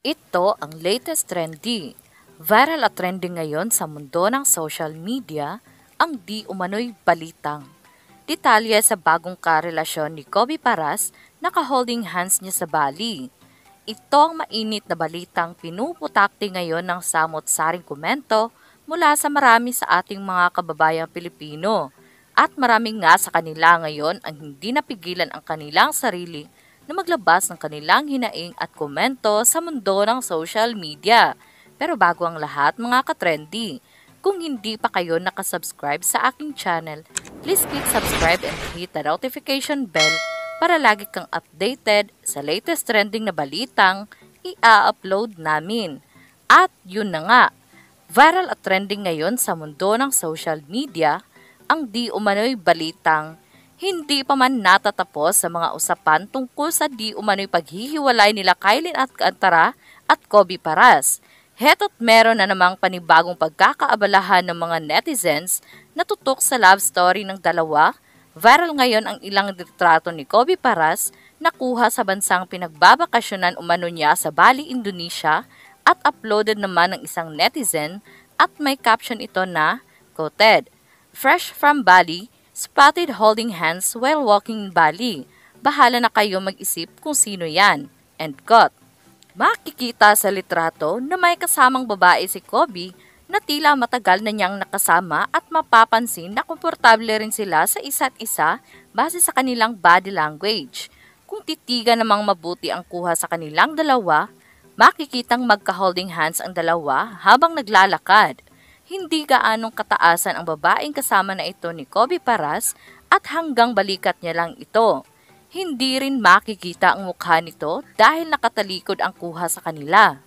Ito ang latest trendy. Viral at trending ngayon sa mundo ng social media ang di umano'y balitang. Detalye sa bagong karelasyon ni Kobe Paras naka-holding hands niya sa Bali. Ito ang mainit na balitang pinuputakti ngayon ng samot-saring komento mula sa marami sa ating mga kababayang Pilipino. At marami nga sa kanila ngayon ang hindi napigilan ang kanilang sarili na maglabas ng kanilang hinaing at komento sa mundo ng social media. Pero bago ang lahat mga ka-trendy, kung hindi pa kayo nakasubscribe sa aking channel, please click subscribe and hit the notification bell para lagi kang updated sa latest trending na balitang i-upload namin. At yun na nga, viral at trending ngayon sa mundo ng social media ang di umano'y balitang hindi pa man natatapos sa mga usapan tungkol sa di umano'y paghihiwalay nila Kylin Alcantara at Kobe Paras. Heto't meron na namang panibagong pagkakaabalahan ng mga netizens na tutok sa love story ng dalawa. Viral ngayon ang ilang litrato ni Kobe Paras na kuha sa bansang pinagbabakasyonan umano niya sa Bali, Indonesia at uploaded naman ng isang netizen at may caption ito na, quoted, "Fresh from Bali, spotted holding hands while walking in Bali. Bahala na kayo mag-isip kung sino yan." End quote. Makikita sa litrato na may kasamang babae si Kobe na tila matagal na niyang nakasama at mapapansin na komportable rin sila sa isa't isa base sa kanilang body language. Kung titigan namang mabuti ang kuha sa kanilang dalawa, makikitang magka-holding hands ang dalawa habang naglalakad. Hindi gaanong kataasan ang babaeng kasama na ito ni Kobe Paras at hanggang balikat niya lang ito. Hindi rin makikita ang mukha nito dahil nakatalikod ang kuha sa kanila.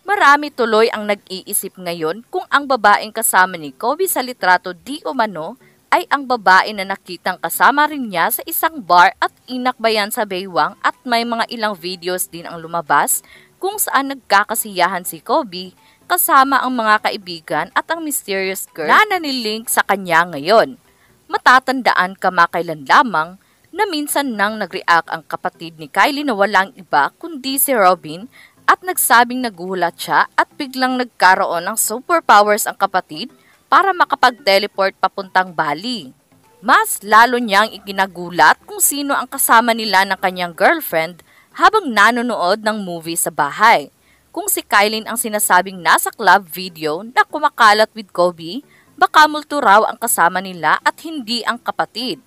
Marami tuloy ang nag-iisip ngayon kung ang babaeng kasama ni Kobe sa litrato di umano ay ang babae na nakitang kasama rin niya sa isang bar at inakbayan sa baywang at may mga ilang videos din ang lumabas kung saan nagkakasiyahan si Kobe kasama ang mga kaibigan at ang mysterious girl na nanilink sa kanya ngayon. Matatandaan kamakailan lamang na minsan nang nag-react ang kapatid ni Kylie na walang iba kundi si Robin at nagsabing nagulat siya at biglang nagkaroon ng superpowers ang kapatid para makapag-teleport papuntang Bali. Mas lalo niyang ikinagulat kung sino ang kasama nila ng kanyang girlfriend habang nanonood ng movie sa bahay. Kung si Kylin ang sinasabing nasa club video na kumakalat with Kobe, baka multo raw ang kasama nila at hindi ang kapatid.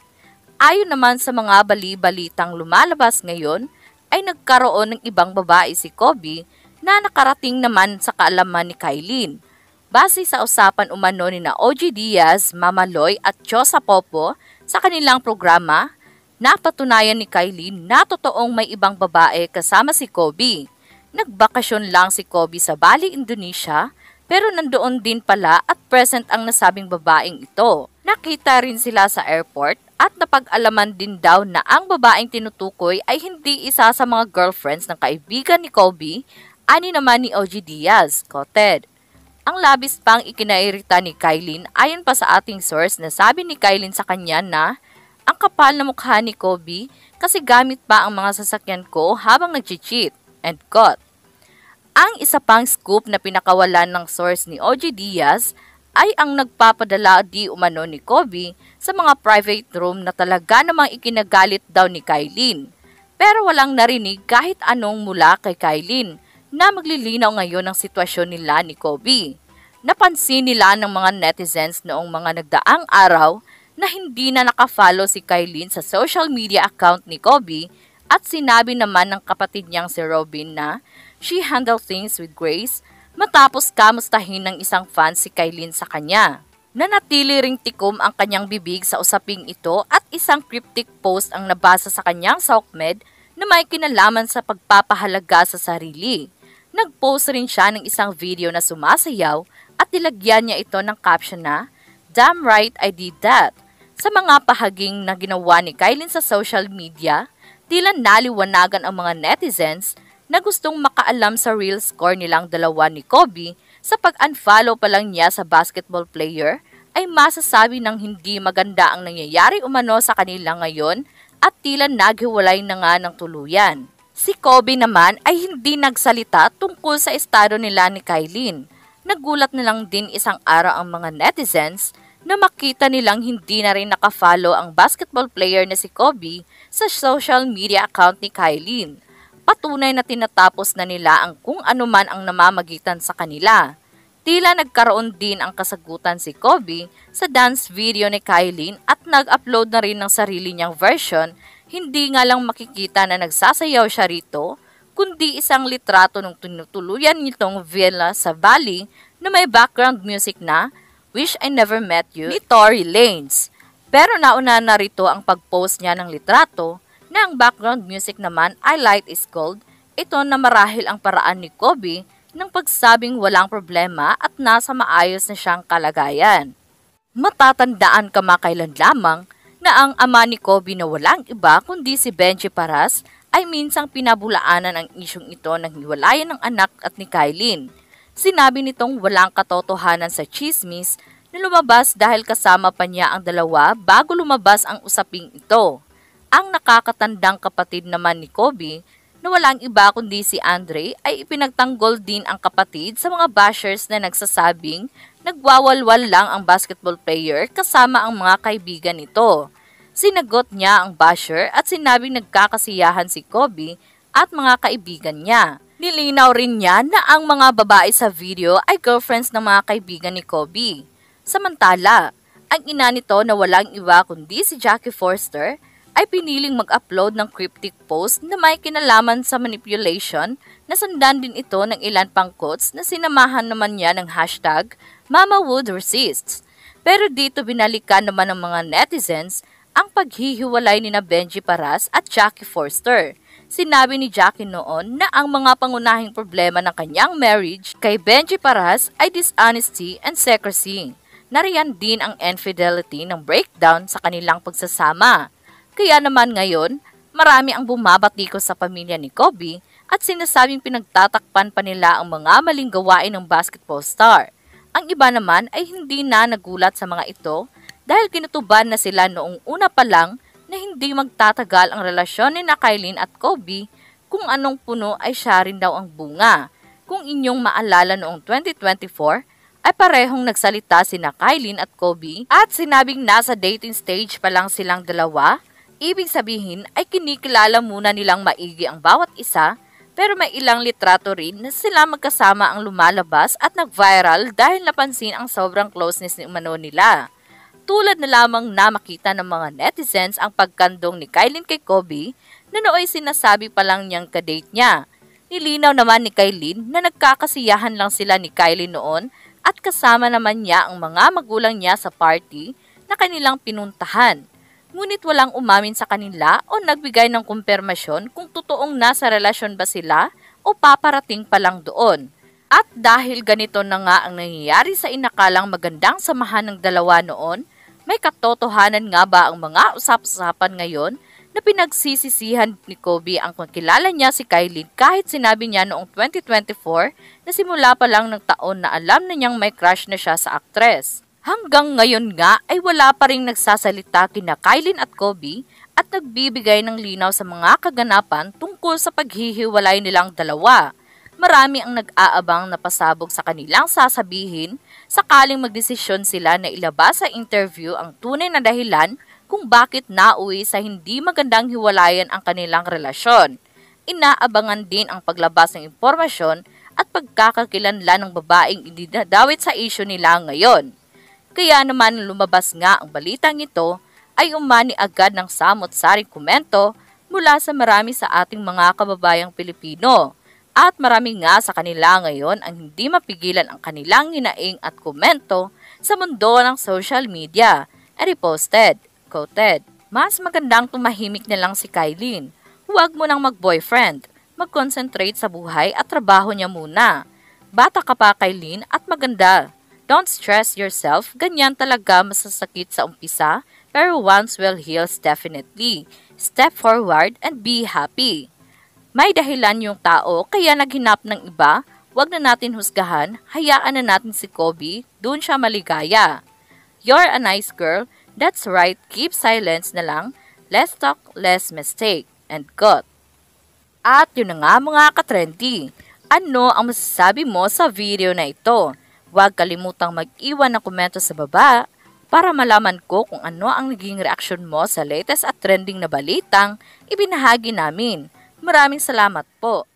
Ayon naman sa mga bali-balitang lumalabas ngayon, ay nagkaroon ng ibang babae si Kobe na nakarating naman sa kaalaman ni Kylin. Base sa usapan umano ni na OG Diaz, Mama Loy at Chosa Popo sa kanilang programa, napatunayan ni Kylin na totoong may ibang babae kasama si Kobe. Nagbakasyon lang si Kobe sa Bali, Indonesia, pero nandoon din pala at present ang nasabing babaeng ito. Nakita rin sila sa airport at napag-alaman din daw na ang babaeng tinutukoy ay hindi isa sa mga girlfriends ng kaibigan ni Kobe, ani naman ni OG Diaz, quoted. Ang labis pang ikinairita ni Kylin ayon pa sa ating source na sabi ni Kylin sa kanya na, "Ang kapal na mukha ni Kobe kasi gamit pa ang mga sasakyan ko habang nag-cheat." End quote. Ang isa pang scoop na pinakawalan ng source ni OG Diaz ay ang nagpapadala di umano ni Kobe sa mga private room na talaga namang ikinagalit daw ni Kylin. Pero walang narinig kahit anong mula kay Kylin na maglilinaw ngayon ang sitwasyon nila ni Kobe. Napansin nila ng mga netizens noong mga nagdaang araw na hindi na nakafollow si Kylin sa social media account ni Kobe at sinabi naman ng kapatid niyang si Robin na she handled things with grace matapos kamustahin ng isang fan si Kylin sa kanya. Nanatili ring tikom ang kanyang bibig sa usaping ito at isang cryptic post ang nabasa sa kanyang SOCMED na may kinalaman sa pagpapahalaga sa sarili. Nag-post rin siya ng isang video na sumasayaw at nilagyan niya ito ng caption na, "Damn right I did that." Sa mga pahaging na ginawa ni Kylin sa social media, tila naliwanagan ang mga netizens na gustong makaalam sa real score nilang dalawa ni Kobe sa pag-unfollow pa lang niya sa basketball player ay masasabi ng hindi maganda ang nangyayari umano sa kanila ngayon at tila naghiwalay na nga ng tuluyan. Si Kobe naman ay hindi nagsalita tungkol sa estado nila ni Kylie. Nagulat na lang din isang araw ang mga netizens na makita nilang hindi na rin nakafollow ang basketball player na si Kobe sa social media account ni Kylie. Patunay na tinatapos na nila ang kung ano man ang namamagitan sa kanila. Tila nagkaroon din ang kasagutan si Kobe sa dance video ni Kylie at nag-upload na rin ng sarili niyang version. Hindi nga lang makikita na nagsasayaw siya rito, kundi isang litrato ng tinutuluyan nitong villa sa Bali na may background music na Wish I Never Met You ni Tory Lanez. Pero nauna na rito ang pag-post niya ng litrato na ang background music naman ay Light is Gold. Ito na marahil ang paraan ni Kobe ng pagsabing walang problema at nasa maayos na siyang kalagayan. Matatandaan kamakailan lamang na ang ama ni Kobe na walang iba kundi si Benji Paras ay minsang pinabulaanan ang isyong ito ng hiwalayan ng anak at ni Kylie. Sinabi nitong walang katotohanan sa chismis na lumabas dahil kasama pa niya ang dalawa bago lumabas ang usaping ito. Ang nakakatandang kapatid naman ni Kobe na walang iba kundi si Andre ay ipinagtanggol din ang kapatid sa mga bashers na nagsasabing nagwawalwal lang ang basketball player kasama ang mga kaibigan nito. Sinagot niya ang basher at sinabing nagkakasiyahan si Kobe at mga kaibigan niya. Nilinaw rin niya na ang mga babae sa video ay girlfriends ng mga kaibigan ni Kobe. Samantala, ang ina nito na walang iba kundi si Jackie Forster ay piniling mag-upload ng cryptic post na may kinalaman sa manipulation na sandan din ito ng ilan pang quotes na sinamahan naman niya ng hashtag #MamaWoodResists. Pero dito binalikan naman ng mga netizens ang paghihiwalay ni na Benji Paras at Jackie Forster. Sinabi ni Jackie noon na ang mga pangunahing problema ng kanyang marriage kay Benji Paras ay dishonesty and secrecy. Nariyan din ang infidelity ng breakdown sa kanilang pagsasama. Kaya naman ngayon, marami ang bumabatikos sa pamilya ni Kobe at sinasabing pinagtatakpan pa nila ang mga maling gawain ng basketball star. Ang iba naman ay hindi na nagulat sa mga ito dahil kinutuban na sila noong una pa lang na hindi magtatagal ang relasyon ni Kylie at Kobe, kung anong puno ay siya rin daw ang bunga. Kung inyong maalala noong 2024, ay parehong nagsalita sina Kylie at Kobe at sinabing nasa dating stage pa lang silang dalawa. Ibig sabihin ay kinikilala muna nilang maigi ang bawat isa, pero may ilang litrato rin na sila magkasama ang lumalabas at nag-viral dahil napansin ang sobrang closeness ni umano nila. Tulad na lamang na makita ng mga netizens ang pagkandong ni Kylie kay Kobe na nooy sinasabi pa lang niyang kadate niya. Nilinaw naman ni Kylie na nagkakasiyahan lang sila ni Kylie noon at kasama naman niya ang mga magulang niya sa party na kanilang pinuntahan. Ngunit walang umamin sa kanila o nagbigay ng kumpirmasyon kung totoong nasa relasyon ba sila o paparating pa lang doon. At dahil ganito na nga ang nangyayari sa inakalang magandang samahan ng dalawa noon, may katotohanan nga ba ang mga usap-usapan ngayon na pinagsisisihan ni Kobe ang kakilala niya si Kylie kahit sinabi niya noong 2024 na simula pa lang ng taon na alam na niyang may crush na siya sa aktres. Hanggang ngayon nga ay wala pa ring nagsasalita kina Kylie at Kobe at nagbibigay ng linaw sa mga kaganapan tungkol sa paghihiwalay nilang dalawa. Marami ang nag-aabang na pasabog sa kanilang sasabihin sakaling magdesisyon sila na ilabas sa interview ang tunay na dahilan kung bakit nauwi sa hindi magandang hiwalayan ang kanilang relasyon. Inaabangan din ang paglabas ng impormasyon at pagkakakilanlan ng babaeng idinadawit sa isyu nila ngayon. Kaya naman lumabas nga ang balitang ito ay umani agad ng samot-saring komento mula sa marami sa ating mga kababayang Pilipino. At marami nga sa kanila ngayon ang hindi mapigilan ang kanilang hinaing at komento sa mundo ng social media. Reposted, quoted, "Mas magandang tumahimik na lang si Kylie. Huwag mo nang mag-boyfriend. Mag-concentrate sa buhay at trabaho niya muna. Bata ka pa, Kylie, at maganda. Don't stress yourself, ganyan talaga masasakit sa umpisa, pero once will heals definitely. Step forward and be happy. May dahilan yung tao kaya naghinap ng iba, wag na natin husgahan, hayaan na natin si Kobe, doon siya maligaya. You're a nice girl, that's right, keep silence na lang, let's talk, less mistake, and got." At yun na nga mga ka-trendy, ano ang masasabi mo sa video na ito? Huwag kalimutang mag-iwan ng komento sa baba para malaman ko kung ano ang naging reaksyon mo sa latest at trending na balitang ibinahagi namin. Maraming salamat po.